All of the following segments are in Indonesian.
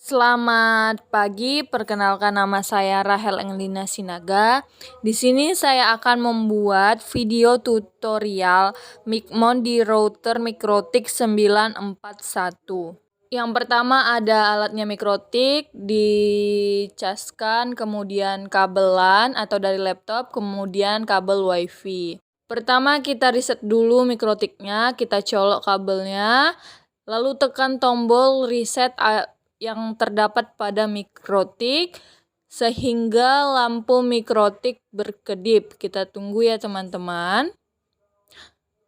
Selamat pagi, perkenalkan nama saya Rahel Englina Sinaga. Di sini saya akan membuat video tutorial Micmon di router Mikrotik 941. Yang pertama ada alatnya Mikrotik, dicaskan, kemudian kabelan atau dari laptop, kemudian kabel WiFi. Pertama kita reset dulu Mikrotiknya, kita colok kabelnya, lalu tekan tombol reset yang terdapat pada Mikrotik sehingga lampu Mikrotik berkedip. Kita tunggu ya teman-teman.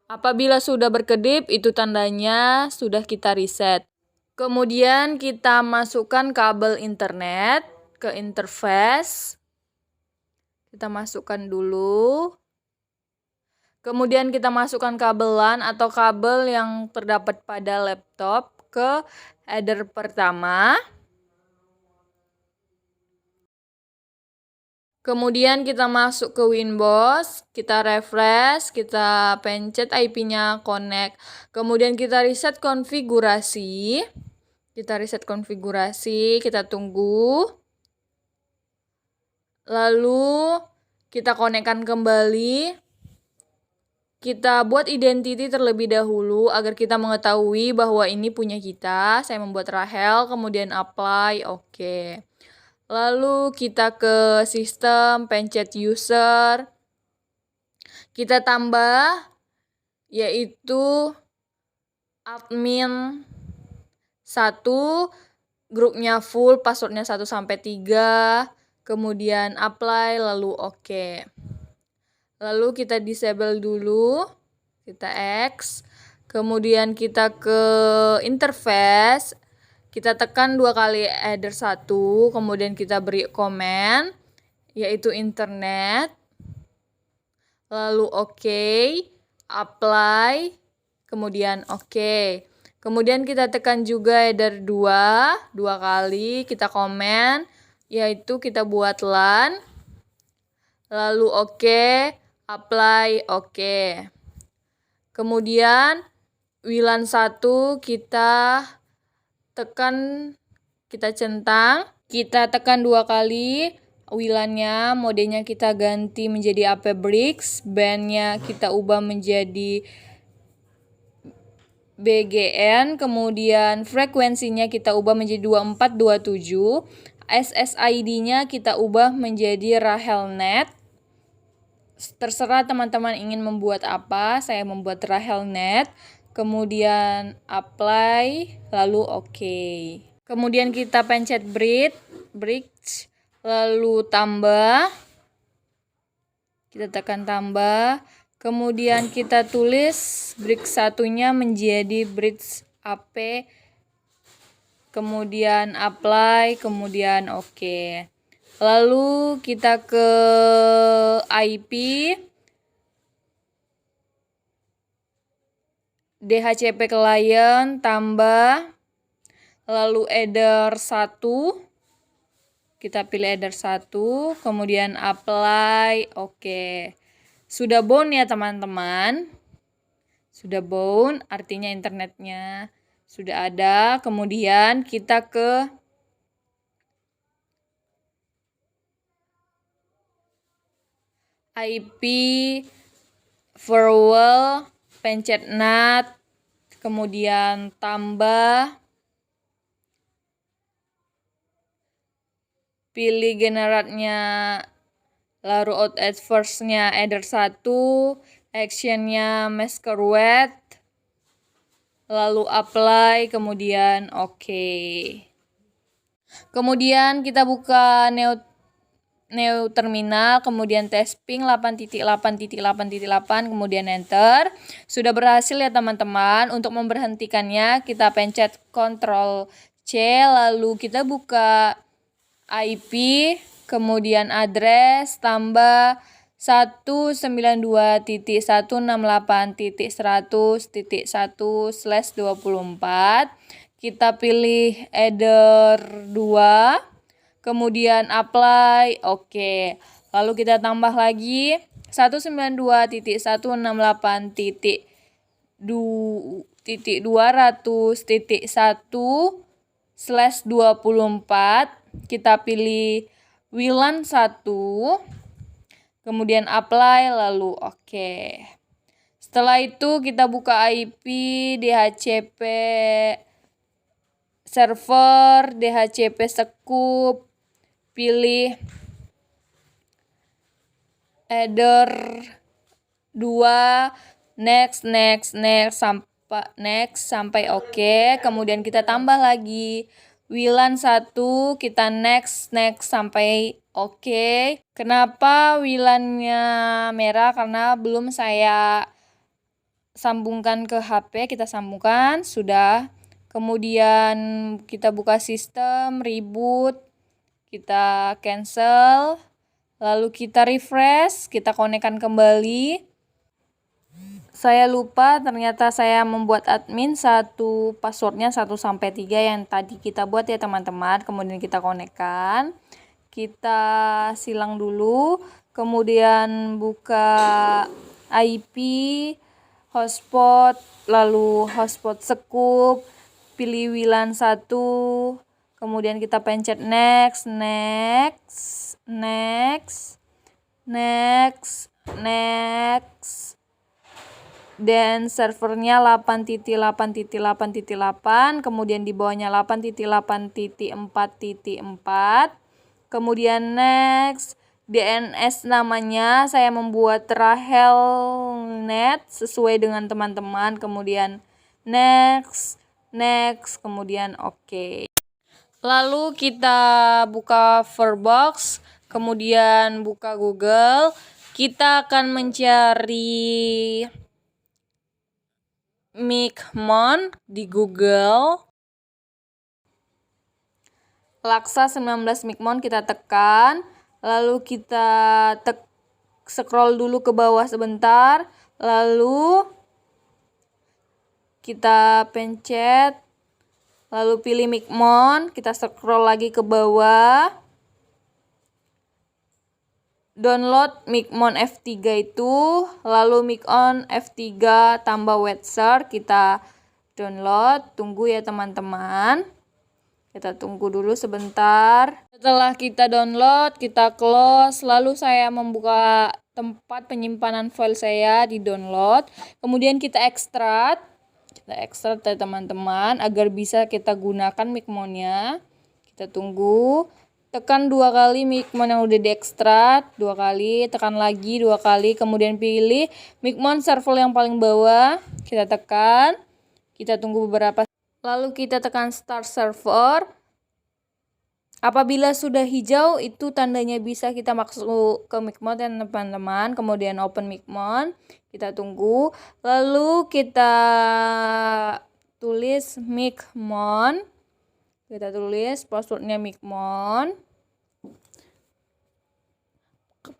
Apabila sudah berkedip, itu tandanya sudah kita reset. Kemudian kita masukkan kabel internet ke interface. Kita masukkan dulu. Kemudian kita masukkan kabelan atau kabel yang terdapat pada laptop ke header pertama. Kemudian kita masuk ke Winbox, kita refresh, kita pencet IP-nya connect. Kemudian kita reset konfigurasi. Kita tunggu. Lalu kita konekkan kembali. Kita buat identity terlebih dahulu agar kita mengetahui bahwa ini punya kita. Saya membuat Rahel, kemudian apply, oke. Lalu kita ke sistem, pencet user. Kita tambah yaitu admin 1, grupnya full, passwordnya 1-3, kemudian apply, lalu oke. Lalu kita disable dulu, kita X, kemudian kita ke interface, kita tekan 2 kali header 1, kemudian kita beri komen, yaitu internet, lalu oke, apply, kemudian oke. Kemudian kita tekan juga header 2 kali, kita komen, yaitu kita buat LAN, lalu oke, apply, oke. Kemudian WLAN 1 kita tekan, kita centang, kita tekan 2 kali WLAN-nya, modenya kita ganti menjadi AP Bricks, band-nya kita ubah menjadi BGN, kemudian frekuensinya kita ubah menjadi 2427, SSID-nya kita ubah menjadi Rahelnet. Terserah teman-teman ingin membuat apa, saya membuat Rahelnet. Kemudian apply, lalu oke. Kemudian kita pencet bridge, lalu tambah. Kita tekan tambah. Kemudian kita tulis bridge satunya menjadi bridge AP. Kemudian apply, kemudian oke. Lalu kita ke IP. DHCP client tambah, lalu header 1, kita pilih header 1, kemudian apply, oke. Sudah bound ya teman-teman, sudah bound, artinya internetnya sudah ada. Kemudian kita ke IP firewall, pencet NAT, kemudian tambah, pilih generatnya, lalu out at first-nya header 1, action-nya masquerade, lalu apply, kemudian oke. Kemudian kita buka Neo terminal, kemudian tesping 8.8.8.8, kemudian enter. Sudah berhasil ya teman-teman. Untuk memberhentikannya kita pencet Ctrl C, lalu kita buka IP, kemudian address tambah 192.168.100.1/24. Kita pilih header 2, kemudian apply, oke. Lalu kita tambah lagi 192.168.200.1 /24, kita pilih WLAN 1, kemudian apply, lalu oke. Setelah itu kita buka IP DHCP server, DHCP scoop, pilih header 2, next sampai oke. Kemudian kita tambah lagi WLAN 1, kita next sampai oke. Kenapa WLAN-nya merah? Karena belum saya sambungkan ke HP, kita sambungkan, sudah. Kemudian kita buka sistem, reboot, kita cancel, lalu kita refresh, kita konekkan kembali. Saya lupa, ternyata saya membuat admin passwordnya 1-3 yang tadi kita buat ya teman-teman. Kemudian kita konekkan, kita silang dulu, kemudian buka IP, hotspot, lalu hotspot scoop, pilih WLAN 1, kemudian kita pencet next, dan servernya 8.8.8.8, kemudian di bawahnya 8.8.4.4, kemudian next, DNS namanya saya membuat Rahelnet sesuai dengan teman-teman, kemudian next, kemudian oke. Lalu kita buka Firefox, kemudian buka Google, kita akan mencari Micmon di Google. Laksa 19 Micmon kita tekan, lalu kita scroll dulu ke bawah sebentar, lalu kita pencet, lalu pilih Micmon, kita scroll lagi ke bawah. Download Micmon F3 itu, lalu Micmon F3 tambah Webster, kita download, tunggu ya teman-teman. Kita tunggu dulu sebentar. Setelah kita download, kita close, lalu saya membuka tempat penyimpanan file saya di download. Kemudian kita ekstrak. Ya teman-teman agar bisa kita gunakan Micmonnya. Kita tunggu. Tekan 2 kali Micmon yang udah diekstrak, 2 kali, tekan lagi 2 kali, kemudian pilih Micmon server yang paling bawah, kita tekan, kita tunggu beberapa, lalu kita tekan start server. Apabila sudah hijau, itu tandanya bisa kita masuk ke Micmon ya teman-teman. Kemudian open Micmon, kita tunggu, lalu kita tulis Micmon, kita tulis passwordnya Micmon,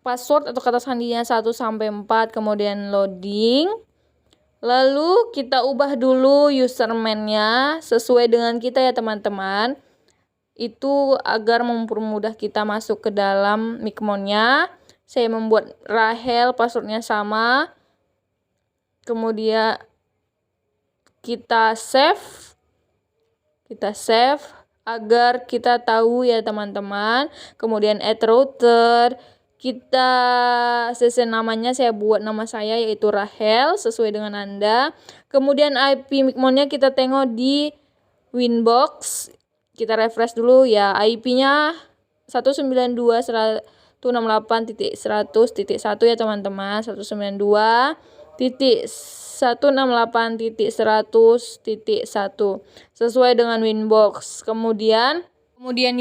password atau kata sandinya 1-4, kemudian loading. Lalu kita ubah dulu username-nya sesuai dengan kita ya teman-teman. Itu agar mempermudah kita masuk ke dalam Micmonnya. Saya membuat Rahel, passwordnya sama. Kemudian kita save. Agar kita tahu ya teman-teman. Kemudian add router. Kita sesen namanya, saya buat nama saya yaitu Rahel sesuai dengan Anda. Kemudian IP Micmonnya kita tengok di Winbox. Kita refresh dulu ya, IP-nya 192.168.100.1 ya teman-teman. 192.168.100.1 sesuai dengan Winbox. Kemudian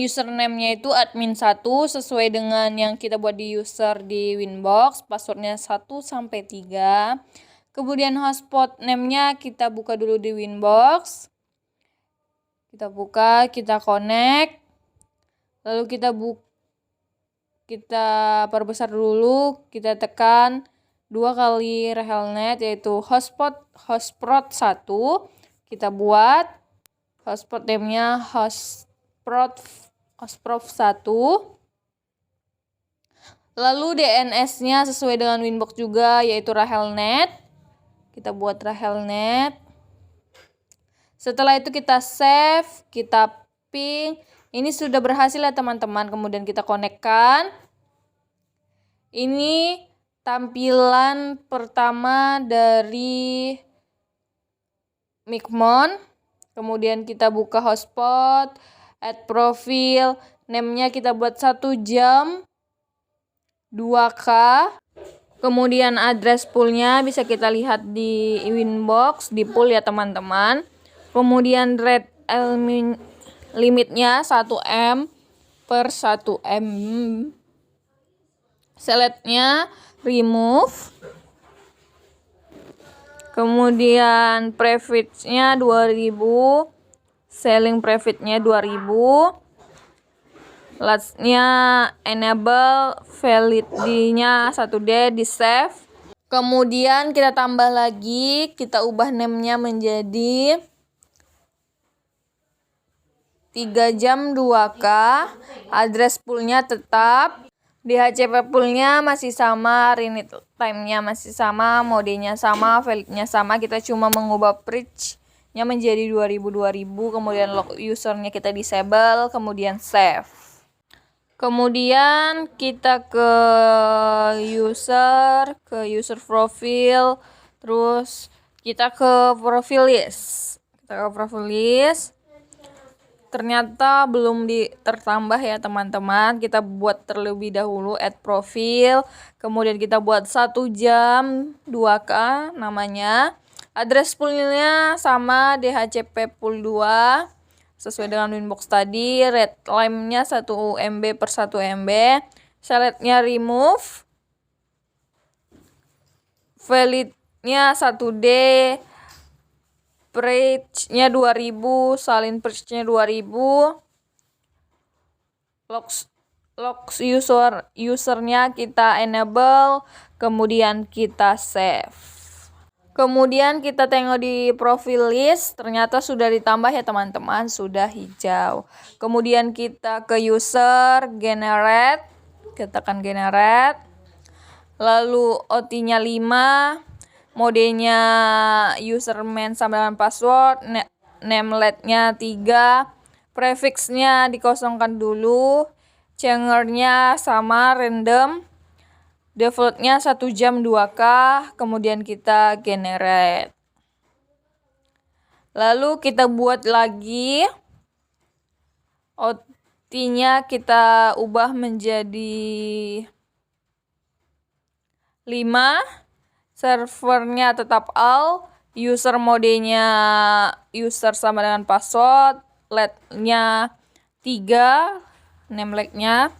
username-nya itu admin1 sesuai dengan yang kita buat di user di Winbox, passwordnya 1-3. Kemudian hotspot name-nya kita buka dulu di Winbox. Kita buka, kita connect. Lalu kita perbesar dulu, kita tekan 2 kali Rahelnet yaitu hotspot 1. Kita buat hotspot name-nya hotspot 1. Lalu DNS-nya sesuai dengan Winbox juga yaitu Rahelnet. Kita buat Rahelnet. Setelah itu kita save, kita typing. Ini sudah berhasil ya teman-teman. Kemudian kita konekkan. Ini tampilan pertama dari Micmon. Kemudian kita buka hotspot, add profile, name-nya kita buat 1 jam 2K. Kemudian address poolnya bisa kita lihat di Winbox, di pool ya teman-teman. Kemudian rate limitnya 1M per 1M. Selectnya remove. Kemudian profitnya 2000, selling profitnya 2000. Lastnya enable, validity-nya 1D, di save. Kemudian kita tambah lagi, kita ubah name-nya menjadi 3 jam 2K. Address pool-nya tetap. DHCP pool-nya masih sama, renit time-nya masih sama, modenya sama, validnya sama. Kita cuma mengubah price-nya menjadi 2000, kemudian log user-nya kita disable, kemudian save. Kemudian kita ke user profile, terus kita ke profile list. Ternyata belum tertambah ya teman-teman. Kita buat terlebih dahulu add profile, kemudian kita buat 1 jam 2K namanya. Address poolnya sama, DHCP pool 2 sesuai dengan Winbox tadi. Red line-nya 1 MB per 1 MB. Select-nya remove. Valid-nya 1D. Price-nya 2000, salin price-nya 2000. Logs usernya kita enable, kemudian kita save. Kemudian kita tengok di profile list, ternyata sudah ditambah ya teman-teman, sudah hijau. Kemudian kita ke user, generate, kita tekan generate. Lalu OT-nya 5, modenya username sama dengan password, namelet-nya 3, prefix-nya dikosongkan dulu, changer-nya sama random, default-nya 1 jam 2K, kemudian kita generate. Lalu kita buat lagi, OT-nya kita ubah menjadi 5, servernya tetap all, user modenya user sama dengan password, let-nya 3, namelet-nya,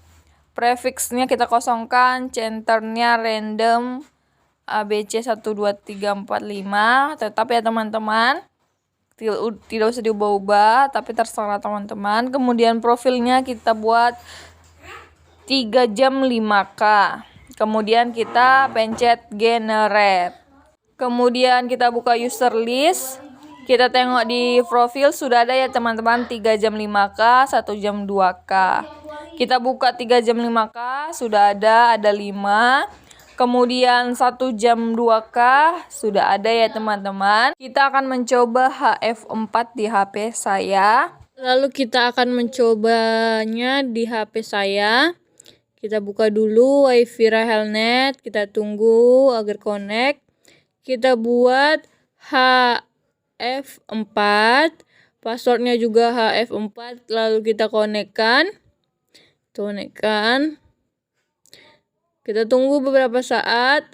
prefix-nya kita kosongkan, centernya random, ABC 1 2 3 4 5, tetap ya teman-teman. Tidak usah diubah-ubah, tapi terserah teman-teman. Kemudian profilnya kita buat 3 jam 5K. Kemudian kita pencet generate. Kemudian kita buka user list. Kita tengok di profil sudah ada ya teman-teman, 3 jam 5K, 1 jam 2K. Kita buka 3 jam 5K, sudah ada 5. Kemudian 1 jam 2K, sudah ada ya teman-teman. Kita akan mencoba HF4 di HP saya. Lalu kita akan mencobanya di HP saya. Kita buka dulu WiFi Rahelnet, kita tunggu agar connect. Kita buat HF4, passwordnya juga HF4, lalu kita konekkan. Kita tunggu beberapa saat.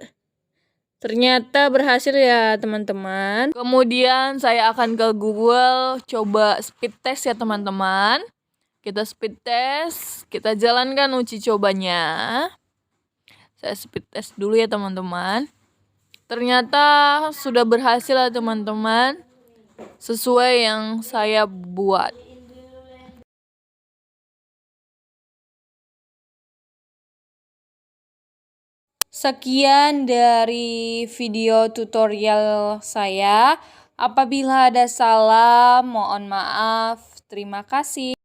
Ternyata berhasil ya teman-teman. Kemudian saya akan ke Google coba speed test ya teman-teman. Kita speed test, kita jalankan uji cobanya. Saya speed test dulu ya teman-teman. Ternyata sudah berhasil ya teman-teman, sesuai yang saya buat. Sekian dari video tutorial saya. Apabila ada salah, mohon maaf. Terima kasih.